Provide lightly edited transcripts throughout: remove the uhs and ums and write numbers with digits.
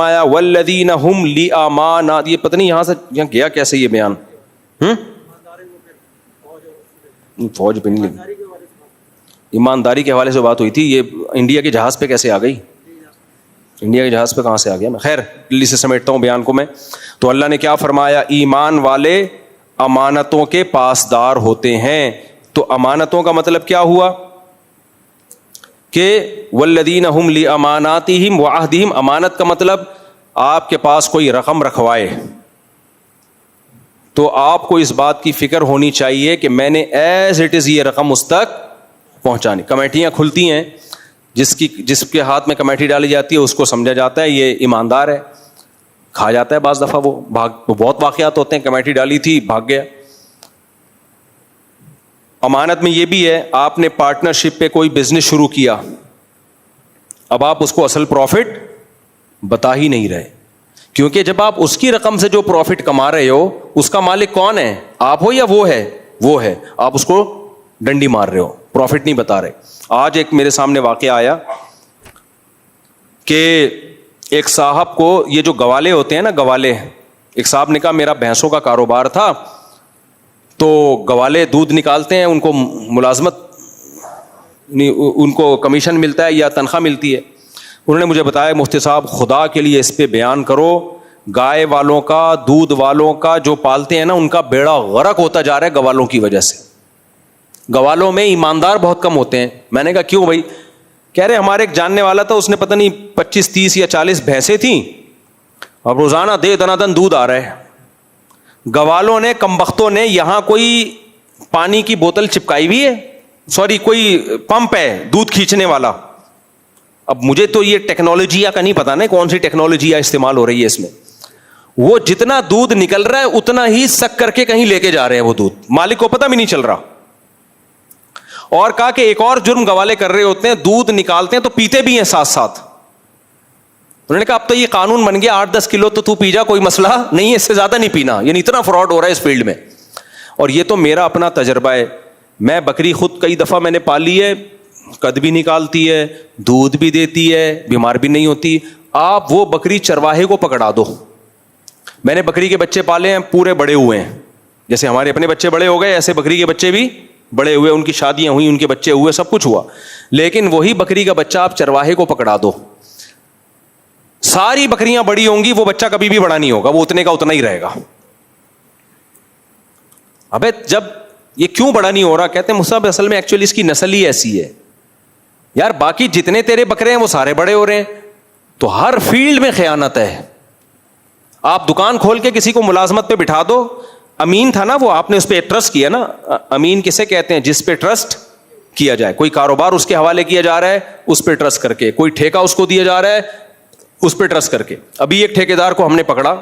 آیا والذین ہم لامانات، یہ پتہ نہیں یہاں سے یہاں گیا کیسے یہ بیان، فوج پہ نہیں لگی، ایمانداری کے حوالے سے بات ہوئی تھی، یہ انڈیا کے جہاز پہ کیسے آ گئی؟ انڈیا کے جہاز پہ کہاں سے آ گیا؟ میں خیر جلدی سے سمیٹتا ہوں بیان کو میں. تو اللہ نے کیا فرمایا؟ ایمان والے امانتوں کے پاسدار ہوتے ہیں. تو امانتوں کا مطلب کیا ہوا کہ والذین هم لاماناتہم وعہدہم، امانت کا مطلب آپ کے پاس کوئی رقم رکھوائے تو آپ کو اس بات کی فکر ہونی چاہیے کہ میں نے ایز اٹ از یہ رقم اس تک پہنچانی. کمیٹیاں کھلتی ہیں، جس کے ہاتھ میں کمیٹی ڈالی جاتی ہے اس کو سمجھا جاتا ہے یہ ایماندار ہے، کھا جاتا ہے بعض دفعہ. وہ بہت واقعات ہوتے ہیں، کمیٹی ڈالی تھی بھاگ گیا. امانت میں یہ بھی ہے، آپ نے پارٹنرشپ پہ کوئی بزنس شروع کیا، اب آپ اس کو اصل پروفٹ بتا ہی نہیں رہے، کیونکہ جب آپ اس کی رقم سے جو پروفٹ کما رہے ہو اس کا مالک کون ہے؟ آپ ہو یا وہ ہے؟ وہ ہے. آپ اس کو ڈنڈی مار رہے ہو، پروفٹ نہیں بتا رہے. آج ایک میرے سامنے واقعہ آیا کہ ایک صاحب کو یہ جو گوالے ہوتے ہیں نا، گوالے، ایک صاحب نے کہا میرا بھینسوں کا کاروبار تھا تو گوالے دودھ نکالتے ہیں، ان کو ملازمت ان کو کمیشن ملتا ہے یا تنخواہ ملتی ہے. انہوں نے مجھے بتایا مفتی صاحب خدا کے لیے اس پہ بیان کرو، گائے والوں کا، دودھ والوں کا جو پالتے ہیں نا ان کا بیڑا غرق ہوتا جا رہا ہے گوالوں کی وجہ سے. گوالوں میں ایماندار بہت کم ہوتے ہیں. میں نے کہا کیوں بھائی؟ کہہ رہے ہمارے ایک جاننے والا تھا، اس نے پتہ نہیں 25 30 یا 40 بھینسیں تھیں، اب روزانہ دن دودھ آ رہا ہے. گوالوں نے، کمبختوں نے یہاں کوئی پانی کی بوتل چپکائی ہوئی ہے، سوری کوئی پمپ ہے دودھ کھینچنے والا. اب مجھے تو یہ ٹیکنالوجی کا نہیں پتا نا کون سی ٹیکنالوجی استعمال ہو رہی ہے اس میں. وہ جتنا دودھ نکل رہا ہے اتنا ہی سک کر کے کہیں لے کے جا رہے ہیں وہ دودھ، مالک کو پتہ بھی نہیں چل رہا. اور کہا کہ ایک اور جرم گوالے کر رہے ہوتے ہیں، دودھ نکالتے ہیں تو پیتے بھی ہیں ساتھ ساتھ. انہوں نے کہا اب تو یہ قانون بن گیا 8-10 کلو تو پی جا، کوئی مسئلہ نہیں ہے، اس سے زیادہ نہیں پینا. یعنی اتنا فراڈ ہو رہا ہے اس فیلڈ میں. اور یہ تو میرا اپنا تجربہ ہے، میں بکری خود کئی دفعہ میں نے پالی ہے، قد بھی نکالتی ہے، دودھ بھی دیتی ہے، بیمار بھی نہیں ہوتی. آپ وہ بکری چرواہے کو پکڑا دو. میں نے بکری کے بچے پالے ہیں، پورے بڑے ہوئے ہیں، جیسے ہمارے اپنے بچے بڑے ہو گئے ایسے بکری کے بچے بھی بڑے ہوئے، ان کی شادیاں ہوئی، ان کے بچے ہوئے، سب کچھ ہوا. لیکن وہی بکری کا بچہ آپ چرواہے کو پکڑا دو، ساری بکریاں بڑی ہوں گی، وہ بچہ کبھی بھی بڑا نہیں ہوگا، وہ اتنے کا اتنا ہی رہے گا. ابے جب یہ کیوں بڑا نہیں ہو رہا؟ کہتے ہیں مصعب اصل میں ایکچولی اس کی نسل ہی ایسی ہے یار، باقی جتنے تیرے بکرے ہیں وہ سارے بڑے ہو رہے ہیں. تو ہر فیلڈ میں خیانت ہے. آپ دکان کھول کے کسی کو ملازمت پہ بٹھا دو، امین تھا نا وہ، آپ نے اس پہ ٹرسٹ کیا نا. امین کسے کہتے ہیں؟ جس پہ ٹرسٹ کیا جائے. کوئی کاروبار اس کے حوالے کیا جا رہا ہے اس پہ ٹرسٹ کر کے، کوئی ٹھیکہ اس کو دیا جا رہا ہے اس پہ ٹرسٹ کر کے. ابھی ایک ٹھیکیدار کو ہم نے پکڑا،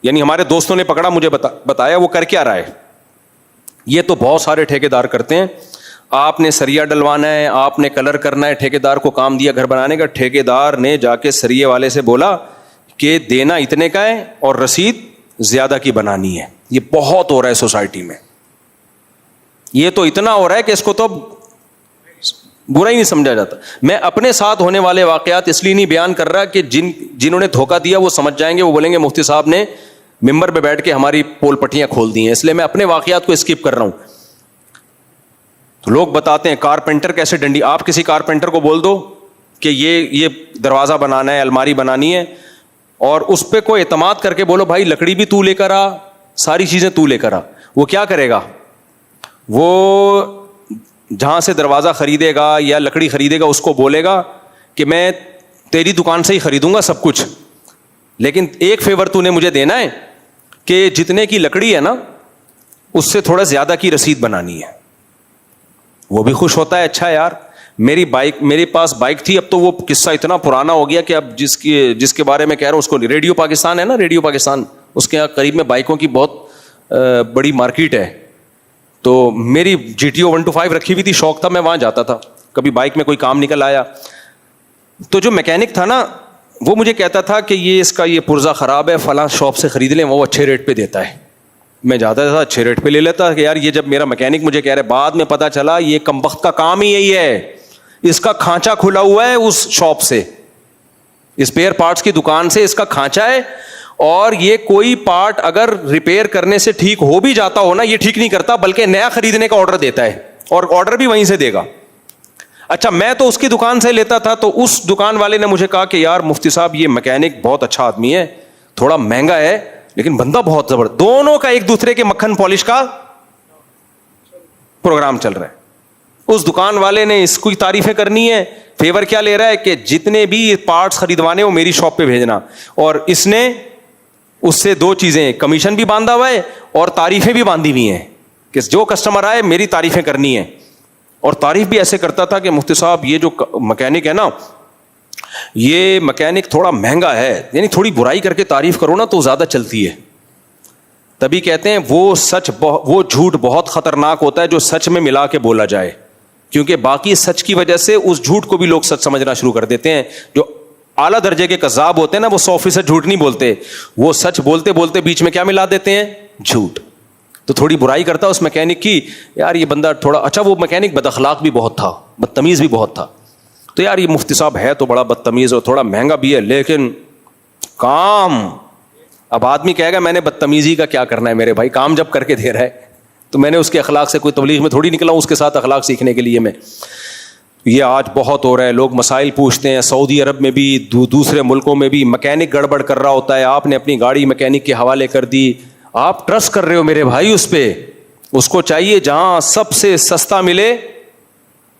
یعنی ہمارے دوستوں نے پکڑا، مجھے بتایا وہ کر کیا رہا ہے. یہ تو بہت سارے ٹھیکیدار کرتے ہیں. آپ نے سریا ڈلوانا ہے، آپ نے کلر کرنا ہے، ٹھیکیدار کو کام دیا گھر بنانے کا، ٹھیکیدار نے جا کے سریے والے سے بولا کہ دینا اتنے کا ہے اور رسید زیادہ کی بنانی ہے. یہ بہت ہو رہا ہے سوسائٹی میں، یہ تو اتنا ہو رہا ہے کہ اس کو تو برا ہی نہیں سمجھا جاتا. میں اپنے ساتھ ہونے والے واقعات اس لیے نہیں بیان کر رہا کہ جنہوں نے دھوکہ دیا وہ سمجھ جائیں گے، وہ بولیں گے مفتی صاحب نے ممبر پہ بیٹھ کے ہماری پول پٹیاں کھول دی ہیں، اس لیے میں اپنے واقعات کو اسکپ کر رہا ہوں. تو لوگ بتاتے ہیں کارپینٹر کیسے ڈنڈی، آپ کسی کارپینٹر کو بول دو کہ یہ دروازہ بنانا ہے، الماری بنانی ہے، اور اس پہ کوئی اعتماد کر کے بولو بھائی لکڑی بھی تو لے کر آ، ساری چیزیں تو لے کر آ، وہ کیا کرے گا؟ وہ جہاں سے دروازہ خریدے گا یا لکڑی خریدے گا اس کو بولے گا کہ میں تیری دکان سے ہی خریدوں گا سب کچھ، لیکن ایک فیور تو نے مجھے دینا ہے کہ جتنے کی لکڑی ہے نا اس سے تھوڑا زیادہ کی رسید بنانی ہے. وہ بھی خوش ہوتا ہے، اچھا یار میرے پاس بائک تھی، اب تو وہ قصہ اتنا پرانا ہو گیا کہ اب جس کے بارے میں کہہ رہا ہوں اس کو، ریڈیو پاکستان ہے نا، ریڈیو پاکستان، اس کے قریب میں بائکوں کی بہت بڑی مارکیٹ ہے. تو میری GTO 125 رکھی ہوئی تھی، شوق تھا، میں وہاں جاتا تھا. کبھی بائک میں کوئی کام نکل آیا تو جو میکینک تھا نا وہ مجھے کہتا تھا کہ اس کا یہ پرزہ خراب ہے، فلاں شاپ سے خرید لیں، وہ اچھے ریٹ پہ دیتا ہے. میں جاتا تھا اچھے ریٹ پہ لے لیتا کہ یار یہ جب میرا میکینک مجھے کہہ رہے، بعد میں پتا چلا یہ کمبخت کا کام ہی یہی ہے، اس کا کھانچا کھلا ہوا ہے اس شاپ سے. اسپیئر پارٹس کی دکان سے اس کا کھانچا ہے, اور یہ کوئی پارٹ اگر ریپیئر کرنے سے ٹھیک ہو بھی جاتا ہو نا, یہ ٹھیک نہیں کرتا بلکہ نیا خریدنے کا آرڈر دیتا ہے, اور آرڈر بھی وہیں سے دے گا. اچھا, میں تو اس کی دکان سے لیتا تھا, تو اس دکان والے نے مجھے کہا کہ یار مفتی صاحب یہ میکینک بہت اچھا آدمی ہے, تھوڑا مہنگا ہے لیکن بندہ بہت زبردست. دونوں کا ایک دوسرے کے مکھن پالش کا پروگرام چل رہا ہے. اس دکان والے نے اس کی تعریفیں کرنی ہے, فیور کیا لے رہا ہے کہ جتنے بھی پارٹس خریدوانے وہ میری شاپ پہ بھیجنا, اور اس نے اس سے دو چیزیں, کمیشن بھی باندھا ہوا ہے اور تعریفیں بھی باندھی ہوئی ہیں کہ جو کسٹمر آئے میری تعریفیں کرنی ہے. اور تعریف بھی ایسے کرتا تھا کہ مفتی صاحب یہ جو مکینک ہے نا, یہ مکینک تھوڑا مہنگا ہے, یعنی تھوڑی برائی کر کے تعریف کرو نا تو زیادہ چلتی ہے. تبھی کہتے ہیں وہ جھوٹ بہت خطرناک ہوتا ہے جو سچ میں ملا کے بولا جائے, کیونکہ باقی سچ کی وجہ سے اس جھوٹ کو بھی لوگ سچ سمجھنا شروع کر دیتے ہیں. جو اعلیٰ درجے کے کذاب ہوتے ہیں نا, وہ 100% جھوٹ نہیں بولتے, وہ سچ بولتے بولتے بیچ میں کیا ملا دیتے ہیں, جھوٹ. تو تھوڑی برائی کرتا اس میکینک کی, یار یہ بندہ تھوڑا اچھا, وہ میکینک بد اخلاق بھی بہت تھا, بدتمیز بھی بہت تھا, تو یار یہ مفتی صاحب ہے تو بڑا بدتمیز اور تھوڑا مہنگا بھی ہے لیکن کام. اب آدمی کہے گا میں نے بدتمیزی کا کیا کرنا ہے میرے بھائی, کام جب کر کے دے رہا ہے تو میں نے اس کے اخلاق سے کوئی تبلیغ میں تھوڑی نکلا ہوں اس کے ساتھ اخلاق سیکھنے کے لیے میں. یہ آج بہت ہو رہا ہے, لوگ مسائل پوچھتے ہیں, سعودی عرب میں بھی دوسرے ملکوں میں بھی میکینک گڑبڑ کر رہا ہوتا ہے, آپ نے اپنی گاڑی میکینک کے حوالے کر دی, آپ ٹرسٹ کر رہے ہو میرے بھائی اس پہ, اس کو چاہیے جہاں سب سے سستا ملے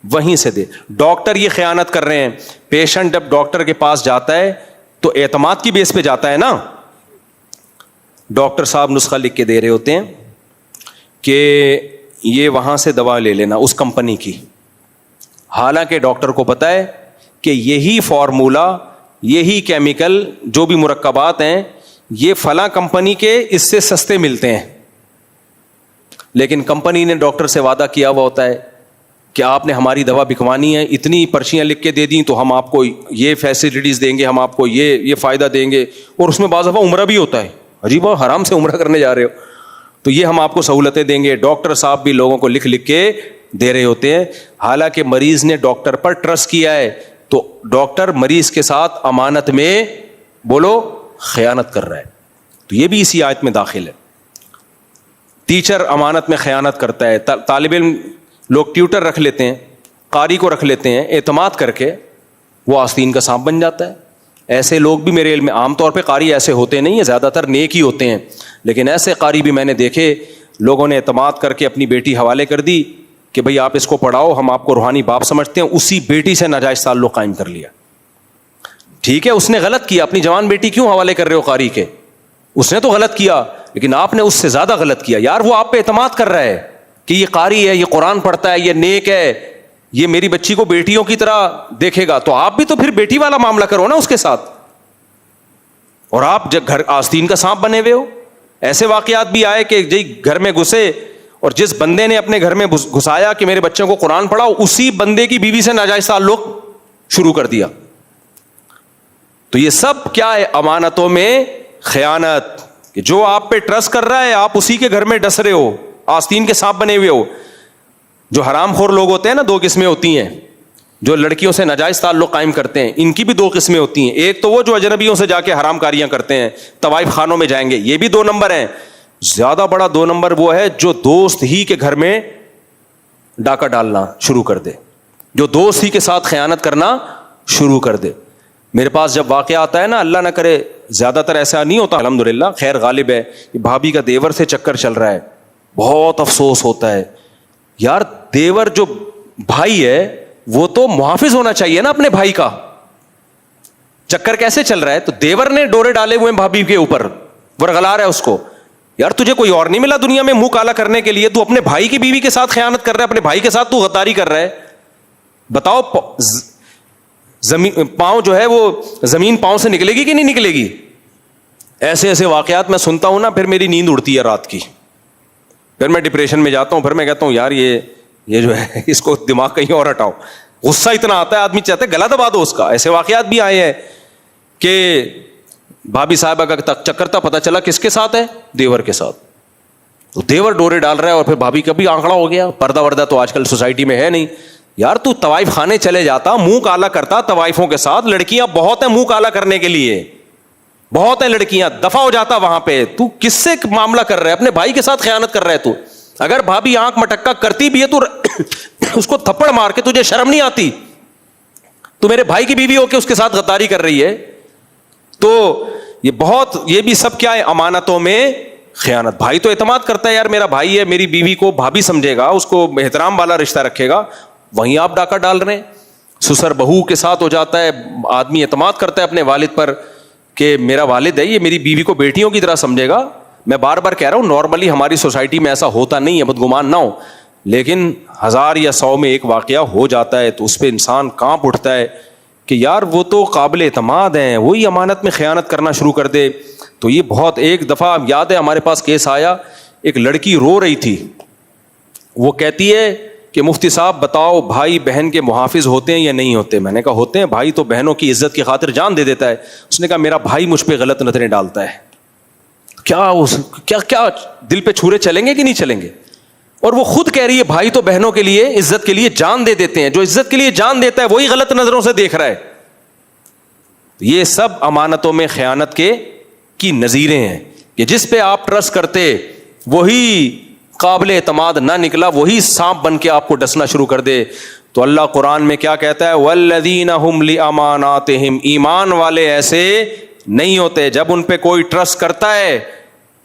وہیں سے دے. ڈاکٹر یہ خیانت کر رہے ہیں, پیشنٹ جب ڈاکٹر کے پاس جاتا ہے تو اعتماد کی بیس پہ جاتا ہے نا, ڈاکٹر صاحب نسخہ لکھ کے دے رہے ہوتے ہیں کہ یہ وہاں سے دوا لے لینا اس کمپنی کی, حالانکہ ڈاکٹر کو پتا ہے کہ یہی فارمولا, یہی کیمیکل, جو بھی مرکبات ہیں یہ فلاں کمپنی کے اس سے سستے ملتے ہیں, لیکن کمپنی نے ڈاکٹر سے وعدہ کیا ہوا ہوتا ہے کہ آپ نے ہماری دوا بکوانی ہے, اتنی پرچیاں لکھ کے دے دیں تو ہم آپ کو یہ فیسلٹیز دیں گے, ہم آپ کو یہ فائدہ دیں گے, اور اس میں بعض دفعہ عمرہ بھی ہوتا ہے. عجیب, حرام سے عمرہ کرنے جا رہے ہو تو یہ ہم آپ کو سہولتیں دیں گے. ڈاکٹر صاحب بھی لوگوں کو لکھ لکھ کے دے رہے ہوتے ہیں, حالانکہ مریض نے ڈاکٹر پر ٹرسٹ کیا ہے, تو ڈاکٹر مریض کے ساتھ امانت میں بولو خیانت کر رہا ہے. تو یہ بھی اسی آیت میں داخل ہے. ٹیچر امانت میں خیانت کرتا ہے, طالب علم لوگ ٹیوٹر رکھ لیتے ہیں, قاری کو رکھ لیتے ہیں, اعتماد کر کے وہ آستین کا سانپ بن جاتا ہے. ایسے لوگ بھی میرے علم میں, عام طور پہ قاری ایسے ہوتے نہیں ہیں, زیادہ تر نیک ہی ہوتے ہیں, لیکن ایسے قاری بھی میں نے دیکھے, لوگوں نے اعتماد کر کے اپنی بیٹی حوالے کر دی کہ بھئی آپ اس کو پڑھاؤ, ہم آپ کو روحانی باپ سمجھتے ہیں, اسی بیٹی سے ناجائز تعلق قائم کر لیا. ٹھیک ہے, اس نے غلط کیا, اپنی جوان بیٹی کیوں حوالے کر رہے ہو قاری کے, اس نے تو غلط کیا, لیکن آپ نے اس سے زیادہ غلط کیا. یار وہ آپ پہ اعتماد کر رہا ہے کہ یہ قاری ہے, یہ قرآن پڑھتا ہے, یہ نیک ہے, یہ میری بچی کو بیٹیوں کی طرح دیکھے گا, تو آپ بھی تو پھر بیٹی والا معاملہ کرو نا اس کے ساتھ. اور آپ جب گھر آستین کا سانپ بنے ہوئے ہو. ایسے واقعات بھی آئے کہ جی گھر میں گھسے, اور جس بندے نے اپنے گھر میں گھسایا کہ میرے بچوں کو قرآن پڑھاؤ, اسی بندے کی بیوی سے ناجائز تعلق شروع کر دیا. تو یہ سب کیا ہے, امانتوں میں خیانت, کہ جو آپ پہ ٹرسٹ کر رہا ہے آپ اسی کے گھر میں ڈس رہے ہو, آستین کے سانپ بنے ہوئے ہو. جو حرام خور لوگ ہوتے ہیں نا, دو قسمیں ہوتی ہیں, جو لڑکیوں سے ناجائز تعلق قائم کرتے ہیں, ان کی بھی دو قسمیں ہوتی ہیں. ایک تو وہ جو اجنبیوں سے جا کے حرام کاریاں کرتے ہیں, طوائف خانوں میں جائیں گے, یہ بھی 2 نمبر ہیں. زیادہ بڑا 2 نمبر وہ ہے جو دوست ہی کے گھر میں ڈاکہ ڈالنا شروع کر دے, جو دوست ہی کے ساتھ خیانت کرنا شروع کر دے. میرے پاس جب واقعہ آتا ہے نا, اللہ نہ کرے, زیادہ تر ایسا نہیں ہوتا الحمدللہ, خیر غالب ہے, کہ بھابھی کا دیور سے چکر چل رہا ہے, بہت افسوس ہوتا ہے. یار دیور جو بھائی ہے وہ تو محافظ ہونا چاہیے نا اپنے بھائی کا, چکر کیسے چل رہا ہے, تو دیور نے ڈورے ڈالے ہوئے بھابھی کے اوپر, ورغلا رہا ہے اس کو. یار تجھے کوئی اور نہیں ملا دنیا میں منہ کالا کرنے کے لیے, تو اپنے بھائی کی بیوی کے ساتھ خیانت کر رہا ہے, اپنے بھائی کے ساتھ تو غداری کر رہا ہے. بتاؤ زمین پاؤں جو ہے وہ زمین پاؤں سے نکلے گی کہ نہیں نکلے گی؟ ایسے ایسے واقعات میں سنتا ہوں نا, پھر میری نیند اڑتی ہے رات کی, پھر میں ڈپریشن میں جاتا ہوں, پھر میں کہتا ہوں یار یہ جو ہے اس کو دماغ کہیں اور ہٹاؤ. غصہ اتنا آتا ہے, آدمی چاہتا ہے گلا دبا دو اس کا. ایسے واقعات بھی آئے ہیں کہ بھابھی صاحبہ کا چکر تھا, پتہ چلا کس کے ساتھ ہے, دیور کے ساتھ. تو دیور ڈورے ڈال رہا ہے اور پھر بھابھی کا بھی آنکڑا ہو گیا. پردہ وردہ تو آج کل سوسائٹی میں ہے نہیں, یار تو طوائف خانے چلے جاتا, منہ کالا کرتا طوائفوں کے ساتھ, لڑکیاں بہت ہیں منہ کالا کرنے کے لیے, بہت ہیں لڑکیاں, دفع ہو جاتا وہاں پہ. تو کس سے معاملہ کر رہا ہے؟ اپنے بھائی کے ساتھ خیانت کر رہا ہے تو. اگر بھابھی آنکھ مٹکا کرتی بھی ہے تو اس کو تھپڑ مار کے, تجھے شرم نہیں آتی؟ تو میرے بھائی کی بیوی ہو کے اس کے ساتھ غداری کر رہی ہے. تو یہ بھی سب کیا ہے؟ امانتوں میں خیانت. بھائی تو اعتماد کرتا ہے, یار میرا بھائی ہے, میری بیوی کو بھابھی سمجھے گا, اس کو احترام والا رشتہ رکھے گا. وہیں آپ ڈاکہ ڈال رہے ہیں. سسر بہو کے ساتھ ہو جاتا ہے, آدمی اعتماد کرتا ہے اپنے والد پر کہ میرا والد ہے, یہ میری بیوی کو بیٹیوں کی طرح سمجھے گا. میں بار بار کہہ رہا ہوں, نارملی ہماری سوسائٹی میں ایسا ہوتا نہیں ہے, بدگمان نہ ہو, لیکن 1000 یا 100 میں ایک واقعہ ہو جاتا ہے تو اس پہ انسان کانپ اٹھتا ہے کہ یار وہ تو قابل اعتماد ہیں, وہی امانت میں خیانت کرنا شروع کر دے. تو یہ بہت, ایک دفعہ یاد ہے ہمارے پاس کیس آیا, ایک لڑکی رو رہی تھی. وہ کہتی ہے کہ مفتی صاحب بتاؤ بھائی بہن کے محافظ ہوتے ہیں یا نہیں ہوتے؟ میں نے کہا ہوتے ہیں, بھائی تو بہنوں کی عزت کی خاطر جان دے دیتا ہے. اس نے کہا میرا بھائی مجھ پہ غلط نظریں ڈالتا ہے. کیا دل پہ چھرے چلیں گے کہ نہیں چلیں گے؟ اور وہ خود کہہ رہی ہے بھائی تو بہنوں کے لیے عزت کے لیے جان دے دیتے ہیں. جو عزت کے لیے جان دیتا ہے وہی غلط نظروں سے دیکھ رہا ہے. یہ سب امانتوں میں خیانت کی نظیریں ہیں کہ جس پہ آپ ٹرسٹ کرتے وہی قابل اعتماد نہ نکلا, وہی سانپ بن کے آپ کو ڈسنا شروع کر دے. تو اللہ قرآن میں کیا کہتا ہے؟ والذین ہم لاماناتہم, ایمان والے ایسے نہیں ہوتے, جب ان پہ کوئی ٹرسٹ کرتا ہے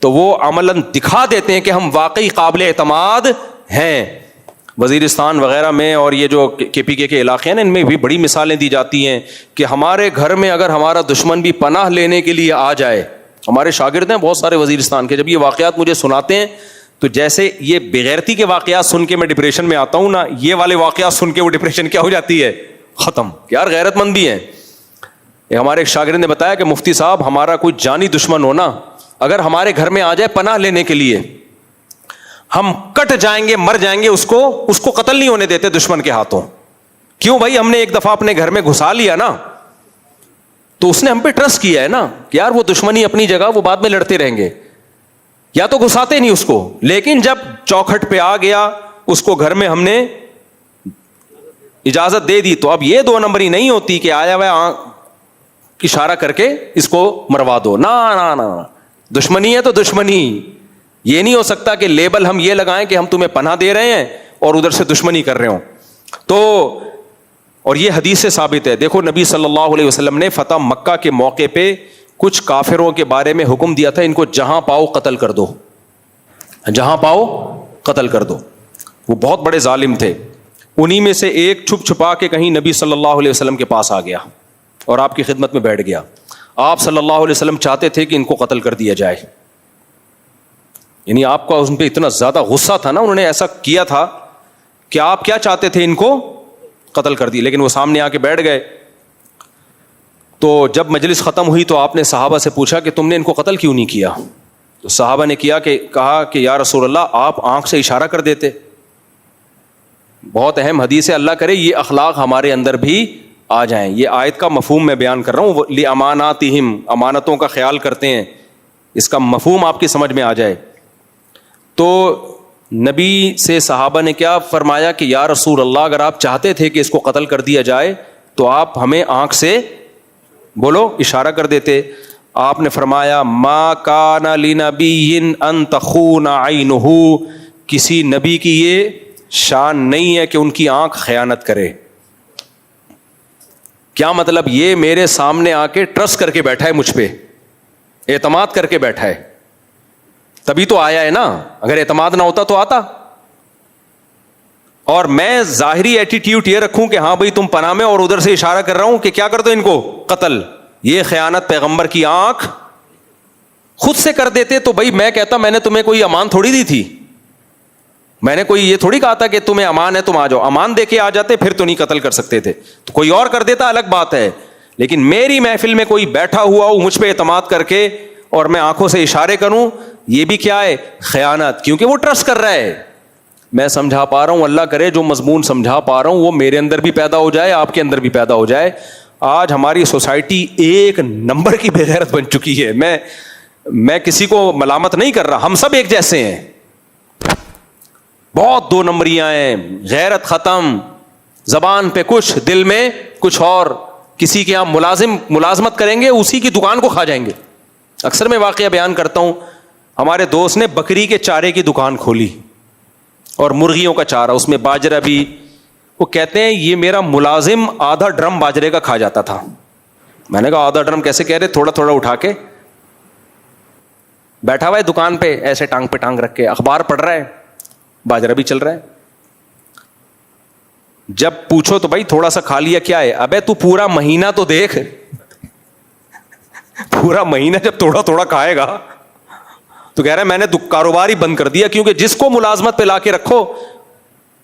تو وہ عملاً دکھا دیتے ہیں کہ ہم واقعی قابل اعتماد ہیں. وزیرستان وغیرہ میں اور یہ جو KPK کے علاقے ہیں نا, ان میں بھی بڑی مثالیں دی جاتی ہیں کہ ہمارے گھر میں اگر ہمارا دشمن بھی پناہ لینے کے لیے آ جائے, ہمارے شاگرد ہیں بہت سارے وزیرستان کے, جب یہ واقعات مجھے سناتے ہیں تو جیسے یہ بغیرتی کے واقعات سن کے میں ڈپریشن میں آتا ہوں نا, یہ والے واقعات سن کے وہ ڈپریشن کیا ہو جاتی ہے؟ ختم. یار غیرت مند بھی ہیں. ہمارے ایک شاگرد نے بتایا کہ مفتی صاحب ہمارا کوئی جانی دشمن ہو نا, اگر ہمارے گھر میں آ جائے پناہ لینے کے لیے, ہم کٹ جائیں گے, مر جائیں گے, اس کو قتل نہیں ہونے دیتے دشمن کے ہاتھوں. کیوں بھائی؟ ہم نے ایک دفعہ اپنے گھر میں گھسا لیا نا, تو اس نے ہم پہ ٹرسٹ کیا ہے نا کہ یار وہ دشمنی اپنی جگہ, وہ بعد میں لڑتے رہیں گے. یا تو گھساتے نہیں اس کو, لیکن جب چوکھٹ پہ آ گیا اس کو گھر میں ہم نے اجازت دے دی, تو اب یہ 2 نمبری نہیں ہوتی کہ آیا ہوا اشارہ کر کے اس کو مروا دو. نا دشمنی ہے تو دشمنی. یہ نہیں ہو سکتا کہ لیبل ہم یہ لگائیں کہ ہم تمہیں پناہ دے رہے ہیں اور ادھر سے دشمنی کر رہے ہوں. تو اور یہ حدیث سے ثابت ہے. دیکھو نبی صلی اللہ علیہ وسلم نے فتح مکہ کے موقع پہ کچھ کافروں کے بارے میں حکم دیا تھا, ان کو جہاں پاؤ قتل کر دو, جہاں پاؤ قتل کر دو. وہ بہت بڑے ظالم تھے. انہی میں سے ایک چھپ چھپا کے کہیں نبی صلی اللہ علیہ وسلم کے پاس آ گیا اور آپ کی خدمت میں بیٹھ گیا. آپ صلی اللہ علیہ وسلم چاہتے تھے کہ ان کو قتل کر دیا جائے. یعنی آپ کا ان پہ اتنا زیادہ غصہ تھا نا, انہوں نے ایسا کیا تھا کہ آپ کیا چاہتے تھے, ان کو قتل کر دی. لیکن وہ سامنے آ کے بیٹھ گئے. تو جب مجلس ختم ہوئی تو آپ نے صحابہ سے پوچھا کہ تم نے ان کو قتل کیوں نہیں کیا؟ تو صحابہ نے کہا کہ یا رسول اللہ آپ آنکھ سے اشارہ کر دیتے. بہت اہم حدیث ہے, اللہ کرے یہ اخلاق ہمارے اندر بھی آ جائیں. یہ آیت کا مفہوم میں بیان کر رہا ہوں, لِأَمَانَاتِهِمْ, امانتوں کا خیال کرتے ہیں, اس کا مفہوم آپ کی سمجھ میں آ جائے. تو نبی سے صحابہ نے کیا فرمایا کہ یا رسول اللہ اگر آپ چاہتے تھے کہ اس کو قتل کر دیا جائے تو آپ ہمیں آنکھ سے بولو اشارہ کر دیتے. آپ نے فرمایا ما کان لنبی ان تخون عینہ, کسی نبی کی یہ شان نہیں ہے کہ ان کی آنکھ خیانت کرے. کیا مطلب؟ یہ میرے سامنے آ کے ٹرسٹ کر کے بیٹھا ہے, مجھ پہ اعتماد کر کے بیٹھا ہے, تبھی تو آیا ہے نا. اگر اعتماد نہ ہوتا تو آتا. اور میں ظاہری ایٹیٹیوڈ یہ رکھوں کہ ہاں بھائی تم پناہ میں, اور ادھر سے اشارہ کر رہا ہوں کہ کیا کر دو ان کو قتل. یہ خیانت پیغمبر کی آنکھ خود سے کر دیتے تو بھائی میں کہتا میں نے تمہیں کوئی امان تھوڑی دی تھی, میں نے کوئی یہ تھوڑی کہا تھا کہ تمہیں امان ہے تم آ جاؤ. امان دے کے آ جاتے پھر تو نہیں قتل کر سکتے تھے, تو کوئی اور کر دیتا الگ بات ہے. لیکن میری محفل میں کوئی بیٹھا ہوا ہو مجھ پہ اعتماد کر کے اور میں آنکھوں سے اشارے کروں, یہ بھی کیا ہے؟ خیانت. کیونکہ وہ ٹرسٹ کر رہا ہے. میں سمجھا پا رہا ہوں, اللہ کرے جو مضمون سمجھا پا رہا ہوں وہ میرے اندر بھی پیدا ہو جائے, آپ کے اندر بھی پیدا ہو جائے. آج ہماری سوسائٹی ایک نمبر کی بے غیرت بن چکی ہے. میں کسی کو ملامت نہیں کر رہا, ہم سب ایک جیسے ہیں. بہت 2 نمبریاں ہیں, غیرت ختم, زبان پہ کچھ, دل میں کچھ اور. کسی کے یہاں ملازمت کریں گے, اسی کی دکان کو کھا جائیں گے. اکثر میں واقعہ بیان کرتا ہوں, ہمارے دوست نے بکری کے چارے کی دکان کھولی اور مرغیوں کا چارہ, اس میں باجرہ بھی. وہ کہتے ہیں یہ میرا ملازم آدھا ڈرم باجرے کا کھا جاتا تھا. میں نے کہا آدھا ڈرم کیسے کہہ رہے؟ تھوڑا تھوڑا اٹھا کے بیٹھا ہوا ہے دکان پہ, ایسے ٹانگ پہ ٹانگ رکھ کے اخبار پڑھ رہا ہے, باجرہ بھی چل رہا ہے. جب پوچھو تو بھائی تھوڑا سا کھا لیا کیا ہے؟ ابے تو پورا مہینہ تو دیکھ, پورا مہینہ جب تھوڑا تھوڑا کھائے گا تو کہہ رہا ہے میں نے کاروبار ہی بند کر دیا. کیونکہ جس کو ملازمت پہ لا کے رکھو,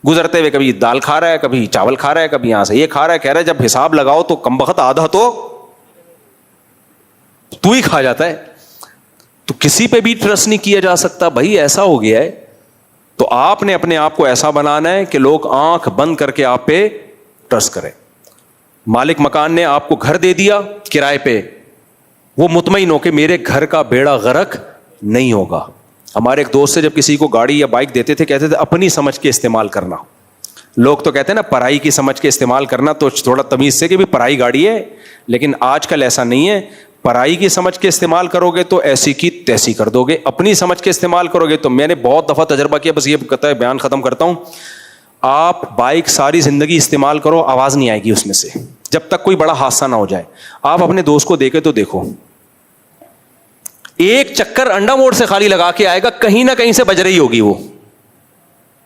گزرتے ہوئے کبھی دال کھا رہا ہے, کبھی چاول کھا رہا ہے, کبھی یہاں سے یہ کھا رہا ہے. کہہ رہا ہے جب حساب لگاؤ تو کم بخت آدھا تو ہی کھا جاتا ہے. تو کسی پہ بھی ٹرسٹ نہیں کیا جا سکتا بھائی, ایسا ہو گیا ہے. تو آپ نے اپنے آپ کو ایسا بنانا ہے کہ لوگ آنکھ بند کر کے آپ پہ ٹرسٹ کریں. مالک مکان نے آپ کو گھر دے دیا کرائے پہ, وہ مطمئن ہو کہ میرے گھر کا بیڑا غرق نہیں ہوگا. ہمارے ایک دوست سے جب کسی کو گاڑی یا بائک دیتے تھے, کہتے تھے اپنی سمجھ کے استعمال کرنا. لوگ تو کہتے ہیں نا پرائی کی سمجھ کے استعمال کرنا, تو تھوڑا تمیز سے کہ بھی پرائی گاڑی ہے. لیکن آج کل ایسا نہیں ہے. پرائی کی سمجھ کے استعمال کرو گے تو ایسی کی تیسی کر دو گے, اپنی سمجھ کے استعمال کرو گے تو. میں نے بہت دفعہ تجربہ کیا, بس یہ کہتا ہے بیان ختم کرتا ہوں. آپ بائک ساری زندگی استعمال کرو, آواز نہیں آئے گی اس میں سے جب تک کوئی بڑا حادثہ نہ ہو جائے. آپ اپنے دوست کو دیکھے تو دیکھو, ایک چکر انڈا موڑ سے خالی لگا کے آئے گا, کہیں نہ کہیں سے بج رہی ہوگی وہ.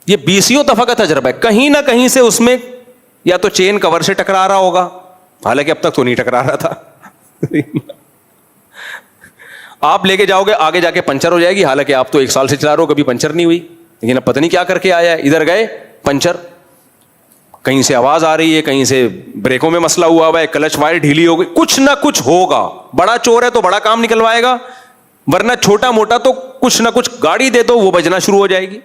یہ 20 دفعہ کا تجربہ ہے, کہیں نہ کہیں سے اس میں یا تو چین کور سے ٹکرا رہا ہوگا, حالانکہ اب تک تو نہیں ٹکرا رہا تھا. آپ لے کے جاؤ گے, آگے جا کے پنچر ہو جائے گی, حالانکہ آپ تو 1 سال سے چلا رہے ہو, کبھی پنچر نہیں ہوئی. لیکن اب پتہ نہیں کیا کر کے آیا ہے, ادھر گئے پنچر, کہیں سے آواز آ رہی ہے, کہیں سے بریکوں میں مسئلہ ہوا ہوا ہے, کلچ وائر ڈھیلی ہو گئی, کچھ نہ کچھ ہوگا. بڑا چور ہے تو بڑا کام نکلوائے گا, ورنہ چھوٹا موٹا تو کچھ نہ کچھ گاڑی دے دو وہ بجنا شروع ہو جائے گی.